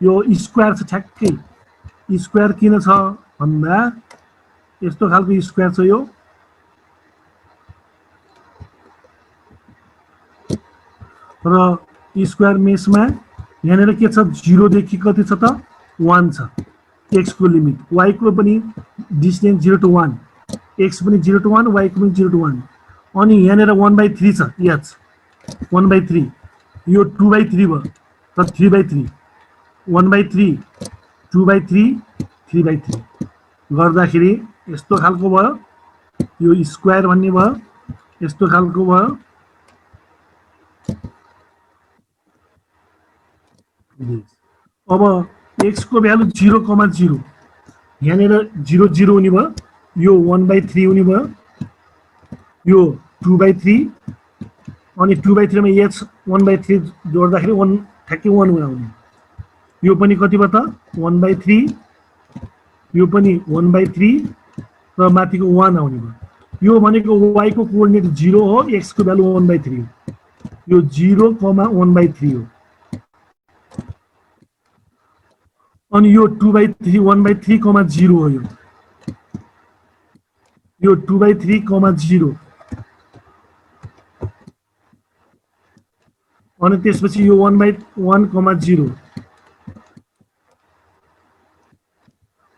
यो स्क्वायर छ ठ्याक्कै स्क्वायर किन छ भन्दा यस्तो खालको स्क्वायर छ यो र स्क्वायर मेसमा यहाँनिर के छ 0 देखि कति छ त 1 छ x को लिमिट y को पनि डिस्टेन्स 0 to 1 x पनि 0 to 1 y को पनि 0 to 1 अनि यहाँनिर 1/3 छ h 1/3 यो 2/3 भयो त 3/3 1/3 2/3 3/3 गर्दाखेरि यस्तो खालको भयो यो स्क्वायर भन्ने भयो यस्तो खालको भयो अब x को भ्यालु 0,0 यहाँनिर 0 0 हुने भयो यो 1/3 हुने भयो यो 2/3 अनि 2/3 मा h 1/3 जोड्दाखेरि 1 ठ्याक्कै 1 आउने यो पनि कति भयो त 1/3 यो पनि 1/3 र माथिको 1 आउने भयो यो भनेको y को कोअर्डिनेट 0 हो x को भ्यालु 1/3 हो यो 0,1/3 हो अनि यो 2/3 1/3, 0 हो यो 2/3, 0 अनि त्यसपछि यो 1/1, 0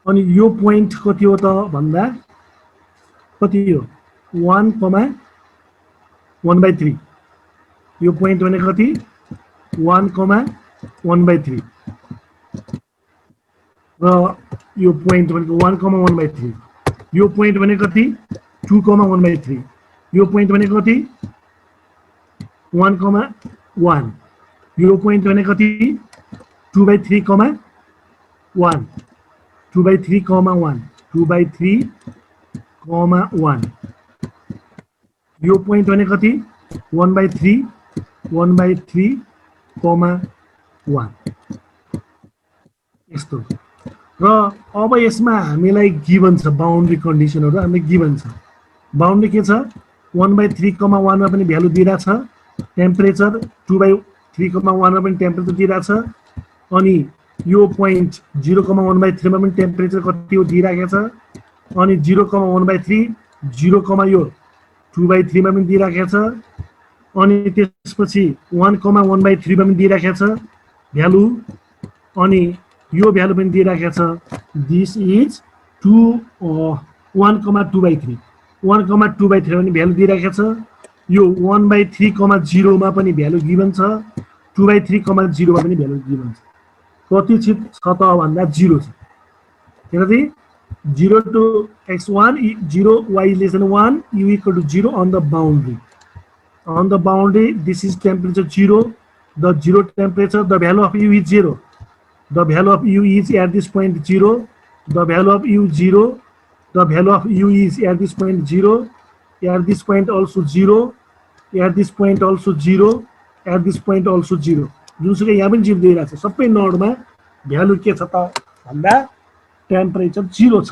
अनि यो पोइन्ट कति हो त भन्दा कति हो 1,1/3 यो पोइन्ट भनेको कति 1,1/3 र यो पोइन्ट भनेको 1,1/3 यो पोइन्ट भनेको कति 2,1/3 यो पोइन्ट भनेको कति 1,1 यो पोइन्ट भनेको कति 2/3, 1 2/3, 1 2/3, 1 यो पोइन्ट भनेको कति 1/3, 1/3, 1 यस्तो र अब यसमा हामीलाई गिभन छ बाउन्ड्री कन्डिसनहरु हामीलाई गिभन छ बाउन्ड्री के छ 1/3, 1 मा पनि भ्यालु दिइराछ टेम्परेचर 2/3, 1 मा पनि टेम्परेचर दिइराछ अनि यो पोइन्ट 0,1/3 मा पनि टेम्परेचर कति हो दिइराखेको छ अनि 0,1/3 0, यो 2/3 मा पनि दिइराखेको छ अनि त्यसपछि 1,1/3 मा पनि दिइराखेको छ भ्यालु अनि यो भ्यालु पनि दिइराखेको छ दिस इज 1,2/3 1,2/3 पनि भ्यालु दिइराखेको छ यो 1/3, 0 मा पनि भ्यालु गिभन छ 2/3, 0 मा पनि भ्यालु गिभन छ कति छ त भन्दा 0 छ हेर्दै 0 to x1 0 y less than 1 u equal to 0 on the boundary this is temperature 0 the 0 temperature the value of u is 0 the value of u is at this point 0 the value of u 0 the value of u is at this point 0 at this point also 0 at this point also 0 at this point also 0 जुनसुकै यहाँ पनि 0 दिइराछ सबै नोडमा value के छ त भन्दा temperature 0 छ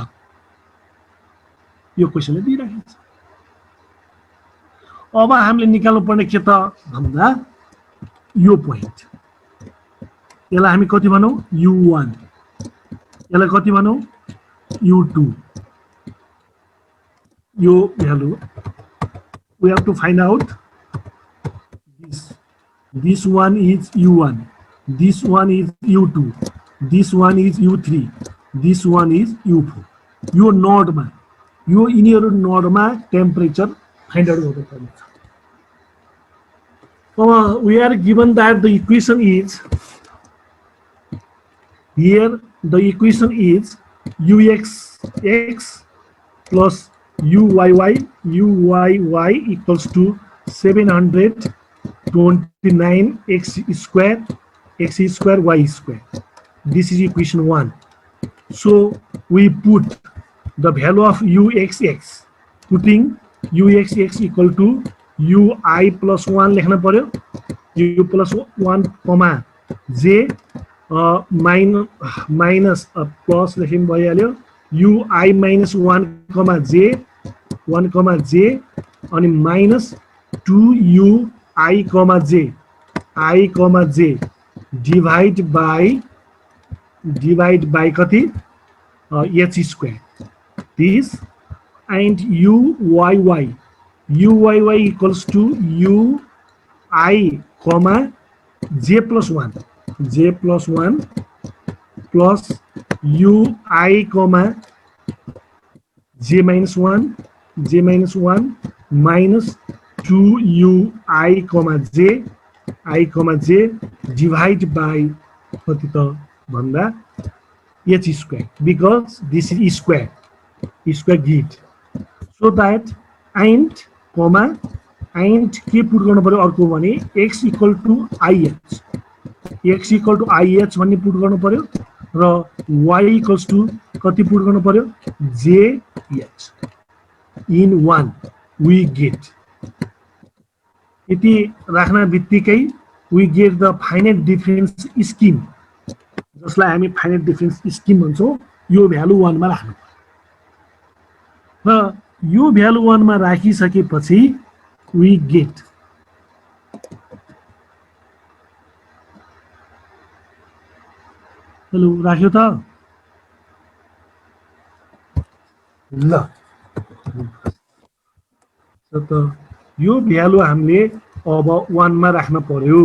यो क्वेशनले दिइराखेको छ अब हामीले निकाल्नु पर्ने के त भन्दा यो पोइन्ट यसलाई हामी कति भनौं u1 यसलाई कति भनौं u2 यो value we have to find out this one is u1 this one is u2 this one is u3 this one is u4 यो नोडमा यो यिनीहरु नोडमा टेम्परेचर फाइन्ड आउट गर्नुपर्ने छ अब we are given that the equation is here the equation is uxx plus uyy equals to 729 x square y square this is equation 1 so we put the value of uxx putting uxx equal to ui plus 1 लेख्न पर्यो u plus 1 comma j minus plus लेख्नु भइहाल्यो ui minus 1 comma j 1 comma j अनि minus 2u I comma j divide by divide by कति h square this and uyy equals to ui comma j plus 1 plus ui comma j minus 1 minus 2ui comma j divide by कति त भन्दा h square because this is square grid so that and comma and के put गर्नु पर्यो अर्को भने x equal to ih भन्ने put गर्नु पर्यो र y equals to कति पुट गर्नु पर्यो jh in 1 we get यति राख्न बित्तिकै we get the finite difference scheme जसलाई हामी फाइनाइट डिफरेन्स स्किम भन्छौँ यो भ्यालु 1 मा राख्नु र यो भ्यालु 1 मा राखिसकेपछि we get हेलो राख्यो त ल त यो भ्यालु हामीले अब 1 मा राख्न पर्यो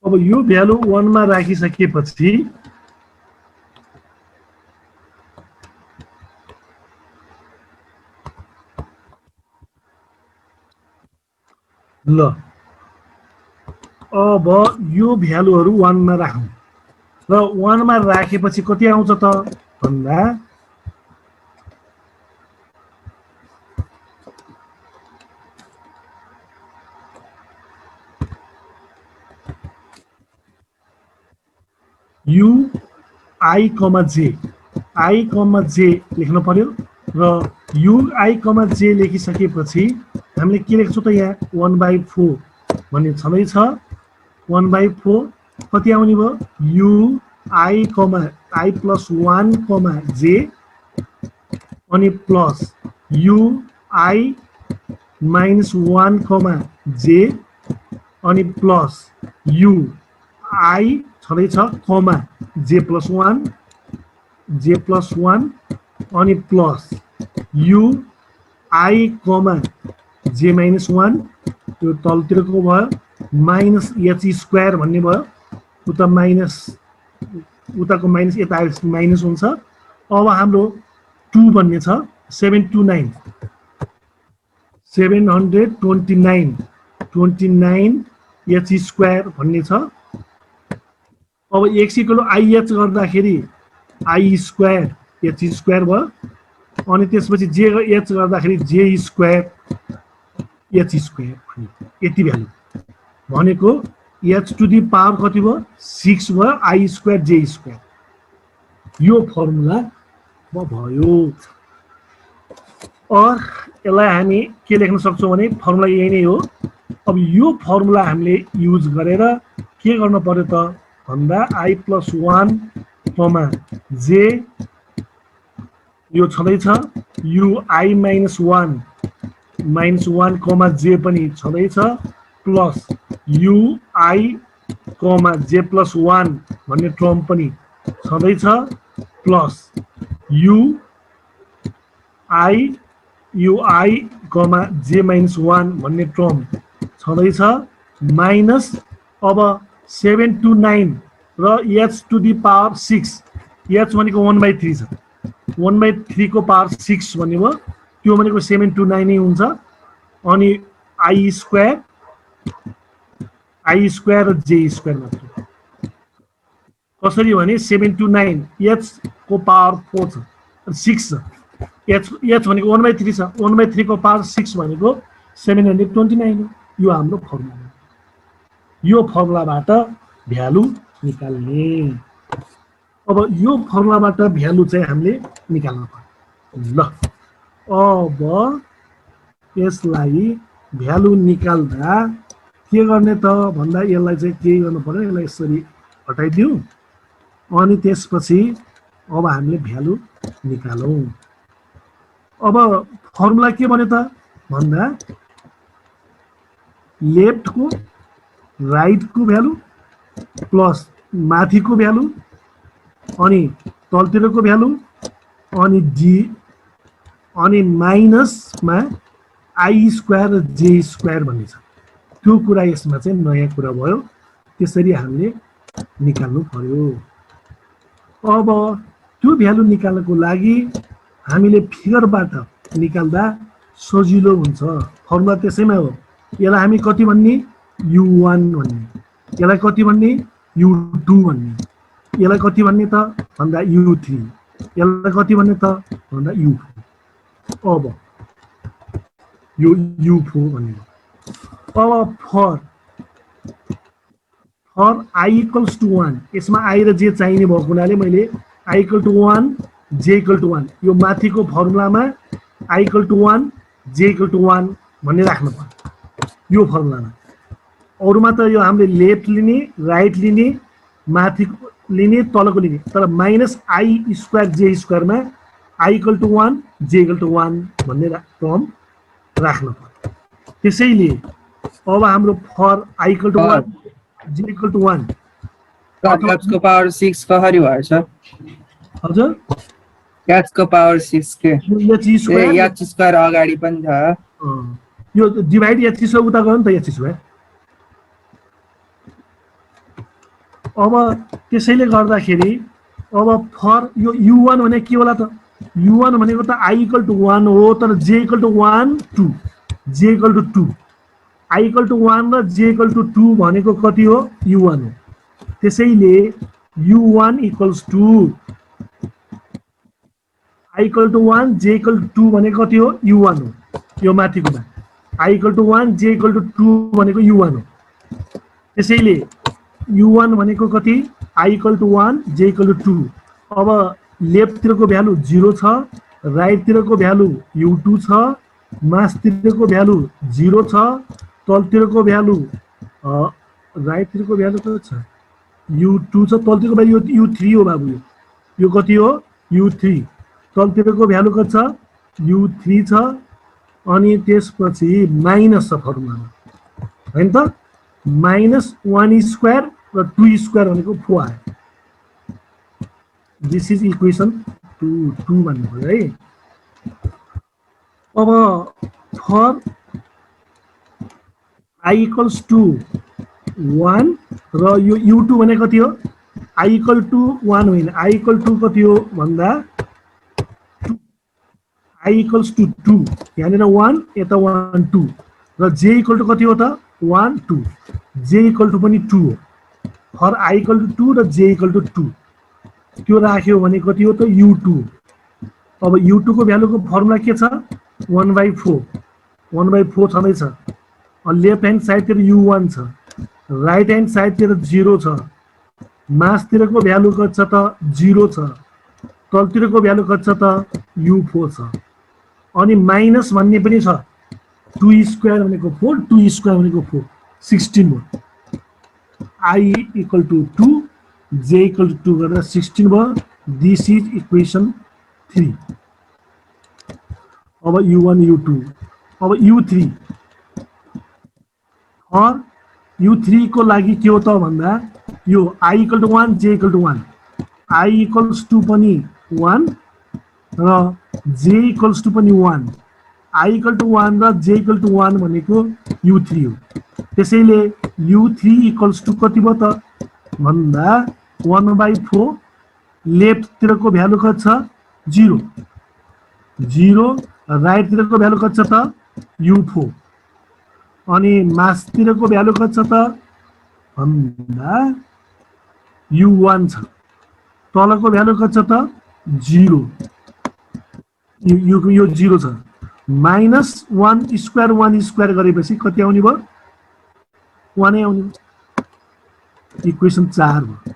अब यो भ्यालु 1 मा राखिसकेपछि ल अब यो भ्यालुहरु 1 मा राखौं र 1 मा राखेपछि कति आउँछ त भन्दा ui comma j लेख्न पर्यो र ui j लेखिसकेपछि हामीले के लेख्छौं त यहाँ 1/4 भन्ने छँदै छ 1/4 कति आउने भयो ui I plus 1 j अनि प्लस ui minus 1 j अनि प्लस ui छँदै छ कमा j plus 1 अनि प्लस ui j minus 1 त्यो तलतिरको भयो माइनस h स्क्वायर भन्ने भयो उता माइनस उताको माइनस यता आएपछि माइनस हुन्छ अब हाम्रो 2 भन्ने छ 729 h स्क्वायर भन्ने छ अब x इक्वल टु ih गर्दाखेरि I स्क्वायर h स्क्वायर भयो अनि त्यसपछि j h गर्दाखेरि j स्क्वायर h स्क्वायर भन्ने यति भ्यालु भनेको h टु दी पावर कति भयो 6 भयो I स्क्वायर j स्क्वायर यो फर्मुला भयो और यसलाई हामी के लेख्न सक्छौं भने फर्मुला यही नै हो अब यो फर्मुला हामीले युज गरेर के गर्न पर्यो त भन्दा I plus 1 j यो छँदै छ ui minus 1 j पनि छँदै छ प्लस ui j plus 1 भन्ने टर्म पनि छँदै छ प्लस ui j minus 1 भन्ने टर्म छँदै छ माइनस अब 7 to 9 र h to the power 6 h भनेको 1/3 छ 1/3 को पावर 6 भन्ने भयो त्यो भनेको 7 to 9 नै हुन्छ अनि I स्क्वायर र j स्क्वायर मात्र कसरी भने 7 to 9 h को पावर 4 छ 6 छ h भनेको 1/3 छ 1/3 को पावर 6 भनेको 729 हो यो हाम्रो फर्मुला यो फर्मुलाबाट भ्यालु निकाल्ने अब यो फर्मुलाबाट भ्यालु चाहिँ हामीले निकाल्न पर्छ ल अब यसलाई भ्यालु निकाल्दा के गर्ने त भन्दा यसलाई चाहिँ के गर्नु पर्यो, यसलाई यसरी हटाइदिउँ अनि त्यसपछि अब हामीले भ्यालु निकालौँ। अब फर्मुला के भन्यो त भन्दा लेफ्टको राइटको भ्यालु प्लस माथिको भ्यालु अनि तलतिरको भ्यालु अनि डी अनि माइनसमा आई स्क्वायर र जे स्क्वायर भन्ने छ। त्यो कुरा यसमा चाहिँ नयाँ कुरा भयो, त्यसरी हामीले निकाल्नु पर्यो। अब त्यो भ्यालु निकाल्नको लागि हामीले फिगरबाट निकाल्दा सजिलो हुन्छ। फर्मुला त्यसैमा हो। यसलाई हामी कति भन्ने, u1 भन्ने, यसलाई कति भन्ने, u2 भन्ने, यसलाई कति भन्ने त भन्दा u3, यसलाई कति भन्ने त भन्दा u4। अब यो u4 भन्ने। अब फर i इक्वल्स टु 1, यसमा i र j चाहिने भएको हुनाले मैले i equal to 1 j equal to 1 यो माथिको फर्मुलामा i equal to 1 j equal to 1 भन्ने राख्नु पर्यो यो फर्मुलामा। अरूमा त यो हामीले लेफ्ट लिने, राइट लिने, माथिको लिने, तलको लिने, तर माइनस i स्क्वायर j स्क्वायरमा i equal to 1 j equal to 1 भन्ने टर्म राख्नु पर्यो। त्यसैले अब हाम्रो for i equal to 1 j equal to 1 x को पावर 6 कसरी भयो सर? हजुर x को पावर 6 के h स्क्वायर h स्क्वायर अगाडि पनि छ। यो डिभाइड h स्क्वायर उता गर्नु त h स्क्वायर। अब त्यसैले गर्दाखेरि अब फर यो u1 भने के होला त, u1 भनेको त i इक्वल टु 1 हो, तर j equal to 1 2 j equal to 2 i equal to 1 र j इक्वल टु 2 भनेको कति हो, u1 हो। त्यसैले u1 equals to i equal to 1 j equal to 2 भनेको कति हो, u1 हो। यो माथिकोमा i equal to 1 j equal to 2 भनेको u1 हो। त्यसैले u1 भनेको कति, i equal to 1 j equal to 2। अब लेफ्टतिरको भ्यालु 0 छ, राइटतिरको भ्यालु u2 छ, माथितिरको भ्यालु 0 छ, तलतिरको भ्यालु राइटतिरको भ्यालु कति छ, u2 छ, तलतिरको भ्यालु u3 हो बाबु। यो कति हो, u3। तलतिरको भ्यालु कति छ, u3 छ, अनि त्यसपछि माइनस छ फर्मुलामा, हैन त, माइनस 1 स्क्वायर र 2 स्क्वायर भनेको 4 आयो। दिस इज इक्वेसन 2 भन्नु पर्यो है। अब फर i इक्वल्स टु 1 र यो u2 भने कति हो, i इक्वल टु 1 होइन, i इक्वल टु कति हो भन्दा i इक्वल्स टु 2, यहाँनिर 1 यता 1 2 र j इक्वल टु कति हो त 1 2, j इक्वल टु पनि 2 हो। फर i इक्वल टु 2 र j इक्वल टु 2 त्यो राख्यो भने कति हो त u2। अब u2 को भ्यालुको फर्मुला के छ, 1/4 1/4 छँदैछ। लेफ्ट ह्यान्ड साइडतिर u1 छ, राइट ह्यान्ड साइडतिर 0 छ, मासतिरको भ्यालु कति छ त 0 छ, तलतिरको भ्यालु कति छ त u4 छ, अनि माइनस भन्ने पनि छ, 2 स्क्वायर भनेको 4 2 स्क्वायर भनेको 4 16 हो। i equal to 2 j equal to 2 गरेर 16 भयो। This is equation 3। अब u1 u2 अब u3 और u3 को लागि के हो त भन्दा यो i equal to 1 j equal to 1, i equals to पनि 1 र j इक्वल्स टु पनि 1, i इक्वल टु 1 र j इक्वल टु 1 भनेको u3 हो। त्यसैले u3 इक्वल्स टु कति भयो त भन्दा 1/4 लेफ्टतिरको भ्यालु कति छ 0 0, राइटतिरको भ्यालु कति छ त u4, अनि मासतिरको भ्यालु कति छ त भन्दा u1 छ, तलको भ्यालु कति छ त 0, यो 0 छ। माइनस 1 स्क्वायर गरेपछि कति आउने भयो, 1 नै आउने। इक्वेसन 4 भयो।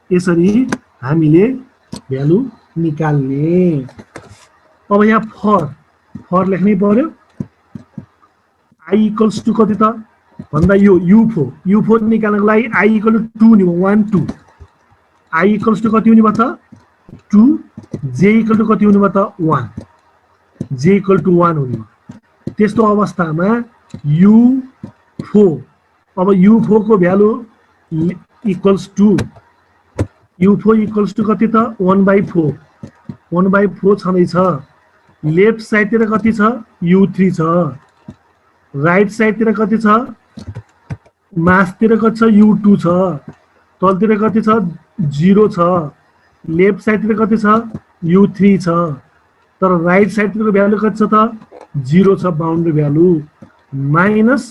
यसरी हामीले भ्यालु निकाल्ने। अब यहाँ फर लेख्नै पर्यो। i इक्वल्स टु कति त भन्दा यो U4 निकाल्नको लागि I equal to 2 हुने भयो 1 2 I equals to कति हुने भयो त 2 J equal to कति हुने भयो त 1 J equal to 1 हुने भयो त्यस्तो अवस्थामा U4 अब U4 को value equals to U4 equals to कति त 1/4 1/4 छँदैछ लेफ्ट साइडतिर कति छ U3 छ राइट साइडतिर कति छ मासतिर कति छ U2 छ तलतिर कति छ 0 छ लेफ्ट साइडतिर कति छ U3 छ तर राइट साइडतिरको भ्यालु कति छ त 0 छ boundary value minus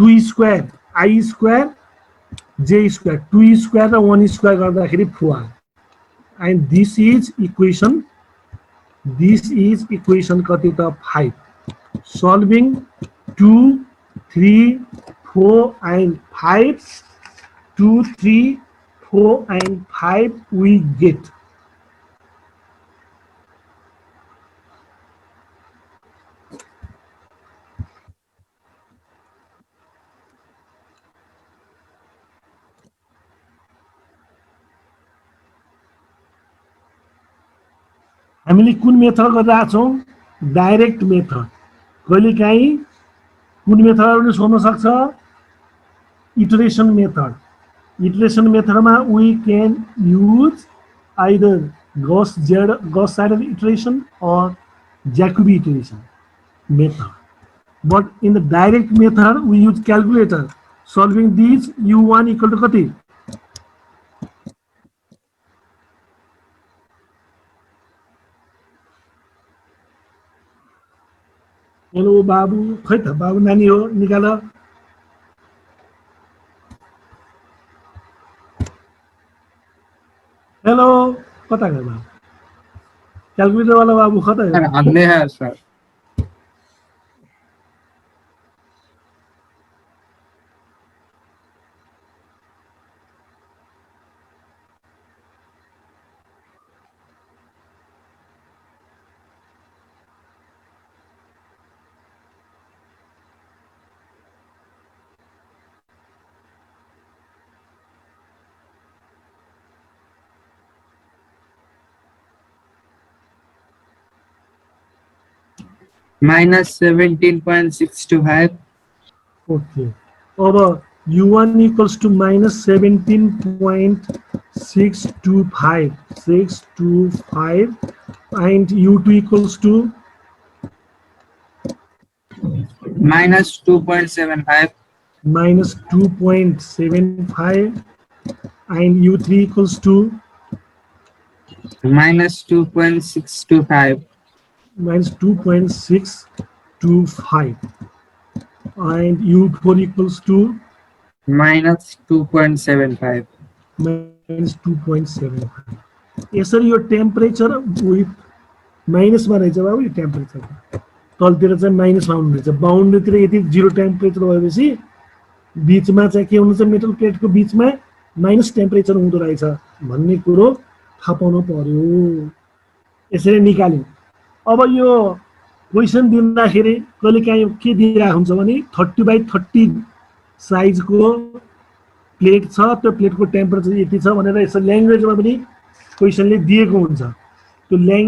2 square I square J square 2 square र 1 स्क्वायर गर्दाखेरि 4 and this is equation कति त 5 solving 2 3 4 and 5 2 3 4 and 5 we get हामीले कुन मेथड गरिरहेका छौं डाइरेक्ट मेथड कहिलेकाहीँ कुन मेथड पनि सोध्न सक्छ iteration मेथडमा we can use either Gauss Seidel iteration or Jacobi iteration method but in the direct method we use calculator solving these U1 equal to कति हेलो बाबु खै त बाबु नानी हो निकाल हेलो कता गयो बाबु क्याल्कुलेटर वाला बाबु कता गयो अंधे हैं सर -17.625 okay अब U1 equals to -17.625 and U2 equals to -2.75 -2.75 and U3 equals to -2.625 -2.625 and U4 equals to -2.75 -2.75 यसरी यो टेम्परेचर विथ माइनसमा रहेछ बाबु यो टेम्परेचर तलतिर चाहिँ माइनसमा हुनु रहेछ बाउन्ड्रीतिर यति जिरो टेम्परेचर भएपछि बीचमा चाहिँ के हुन्छ मेटल प्लेटको बीचमा माइनस टेम्परेचर हुँदो रहेछ भन्ने कुरो थाहा पाउनु पर्यो यसरी निकाल्यौं अब यो क्वेशन दिँदाखेरि कहिलेकाहीँ के दिइरहेको हुन्छ भने 30/30 साइजको प्लेट छ त्यो प्लेटको टेम्परेचर यति छ भनेर यसरी ल्याङ्ग्वेजमा पनि क्वेशनले दिएको हुन्छ त्यो ल्याङ्ग्वेज